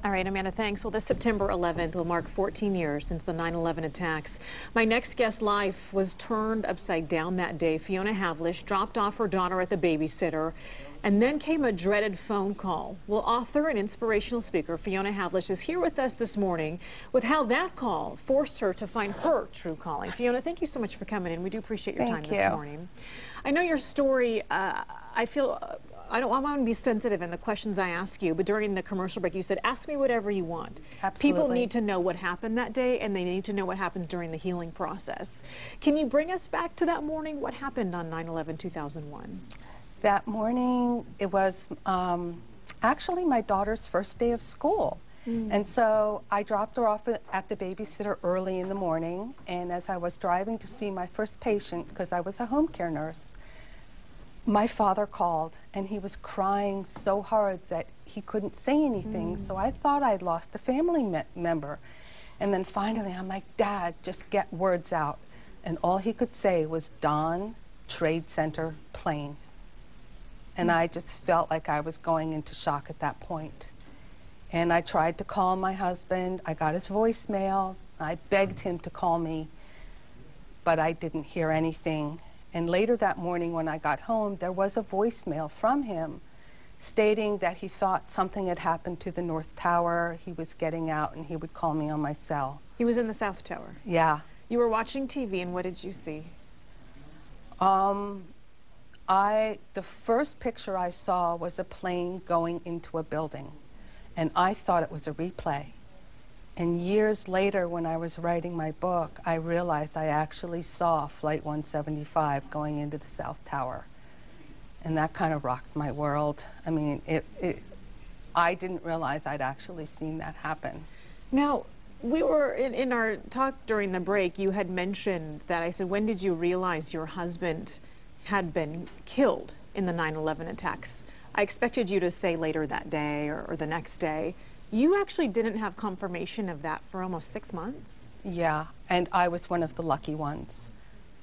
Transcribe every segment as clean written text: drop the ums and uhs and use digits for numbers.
All right, Amanda, thanks. Well, this September 11th will mark 14 years since the 9/11 attacks. My next guest's life was turned upside down that day. Fiona Havlish dropped off her daughter at the babysitter, and then came a dreaded phone call. Well, author and inspirational speaker Fiona Havlish is here with us this morning with how that call forced her to find her true calling. Fiona, thank you so much for coming in. We do appreciate your time this morning. I know your story. I want to be sensitive in the questions I ask you, but during the commercial break, you said, ask me whatever you want. Absolutely. People need to know what happened that day, and they need to know what happens during the healing process. Can you bring us back to that morning? What happened on 9/11/2001? That morning, it was actually my daughter's first day of school. And so I dropped her off at the babysitter early in the morning, and as I was driving to see my first patient, because I was a home care nurse, my father called, and he was crying so hard that he couldn't say anything. So I thought I'd lost a family member. And then finally, I'm like, Dad, just get words out. And all he could say was Don Trade Center plane. And I just felt like I was going into shock at that point. And I tried to call my husband. I got his voicemail. I begged him to call me, but I didn't hear anything. And later that morning when I got home, there was a voicemail from him stating that he thought something had happened to the North Tower. He was getting out and he would call me on my cell. He was in the South Tower? Yeah. You were watching TV, and what did you see? The first picture I saw was a plane going into a building, and I thought it was a replay. And years later, when I was writing my book, I realized I actually saw Flight 175 going into the South Tower. And that kind of rocked my world. I mean, I didn't realize I'd actually seen that happen. Now, we were in our talk during the break, you had mentioned that I said, when did you realize your husband had been killed in the 9/11 attacks? I expected you to say later that day or the next day. You actually didn't have confirmation of that for almost 6 months? Yeah, and I was one of the lucky ones.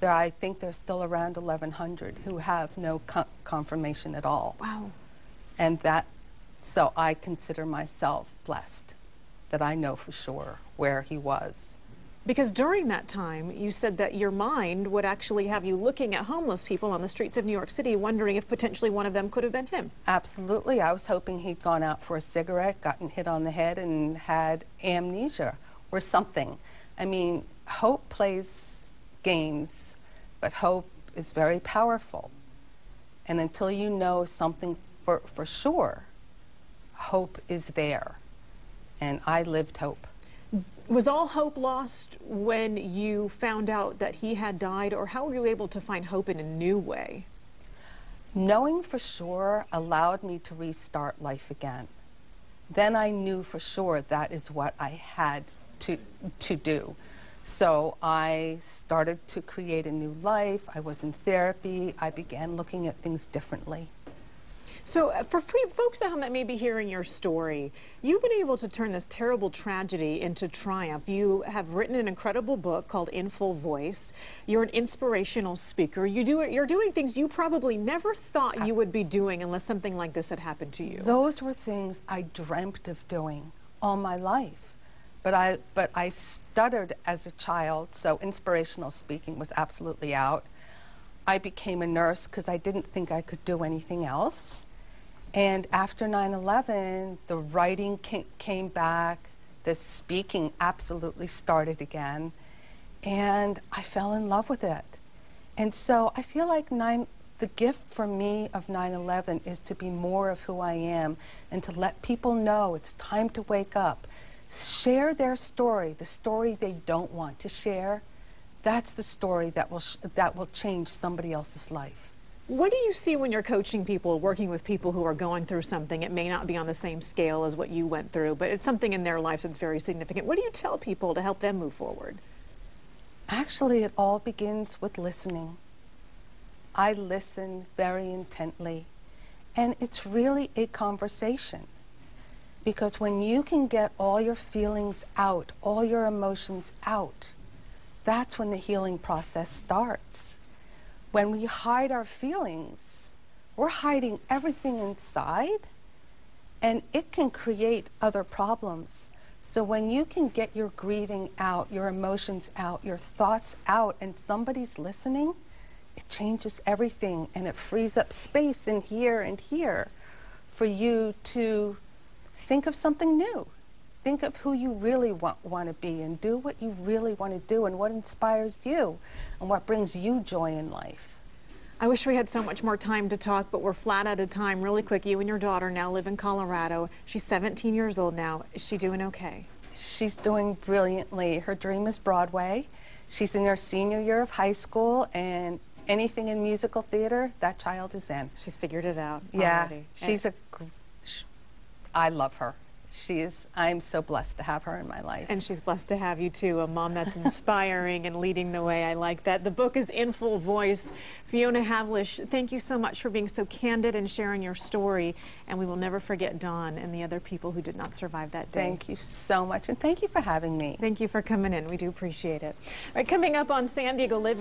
I think there's still around 1,100 who have no confirmation at all. Wow. And so I consider myself blessed that I know for sure where he was. Because during that time, you said that your mind would actually have you looking at homeless people on the streets of New York City, wondering if potentially one of them could have been him. Absolutely. I was hoping he'd gone out for a cigarette, gotten hit on the head, and had amnesia or something. I mean, hope plays games, but hope is very powerful. And until you know something for sure, hope is there. And I lived hope. Was all hope lost when you found out that he had died, or how were you able to find hope in a new way? Knowing for sure allowed me to restart life again. Then I knew for sure that is what I had to do. So I started to create a new life. I was in therapy. I began looking at things differently. So for folks at home that may be hearing your story, you've been able to turn this terrible tragedy into triumph. You have written an incredible book called In Full Voice. You're an inspirational speaker. You're doing things you probably never thought you would be doing unless something like this had happened to you. Those were things I dreamt of doing all my life. But I stuttered as a child, so inspirational speaking was absolutely out. I became a nurse because I didn't think I could do anything else. And after 9/11, the writing came back, the speaking absolutely started again, and I fell in love with it. And so I feel like the gift for me of 9/11 is to be more of who I am and to let people know it's time to wake up. Share their story, the story they don't want to share. That's the story that will change somebody else's life. What do you see when you're coaching people, working with people who are going through something? It may not be on the same scale as what you went through, but it's something in their lives that's very significant. What do you tell people to help them move forward? Actually, it all begins with listening. I listen very intently, and it's really a conversation. Because when you can get all your feelings out, all your emotions out, that's when the healing process starts. When we hide our feelings, we're hiding everything inside, and it can create other problems. So when you can get your grieving out, your emotions out, your thoughts out, and somebody's listening, it changes everything, and it frees up space in here and here for you to think of something new. Think of who you really want to be, and do what you really want to do, and what inspires you and what brings you joy in life. I wish we had so much more time to talk, but we're flat out of time. Really quick, you and your daughter now live in Colorado. She's 17 years old now. Is she doing okay? She's doing brilliantly. Her dream is Broadway. She's in her senior year of high school, and anything in musical theater, that child is in. She's figured it out Yeah, already. I love her. I'm so blessed to have her in my life. And she's blessed to have you too, a mom that's inspiring and leading the way. I like that. The book is In Full Voice. Fiona Havlish, thank you so much for being so candid and sharing your story. And we will never forget Dawn and the other people who did not survive that day. Thank you so much, and thank you for having me. Thank you for coming in. We do appreciate it. All right, coming up on San Diego Living.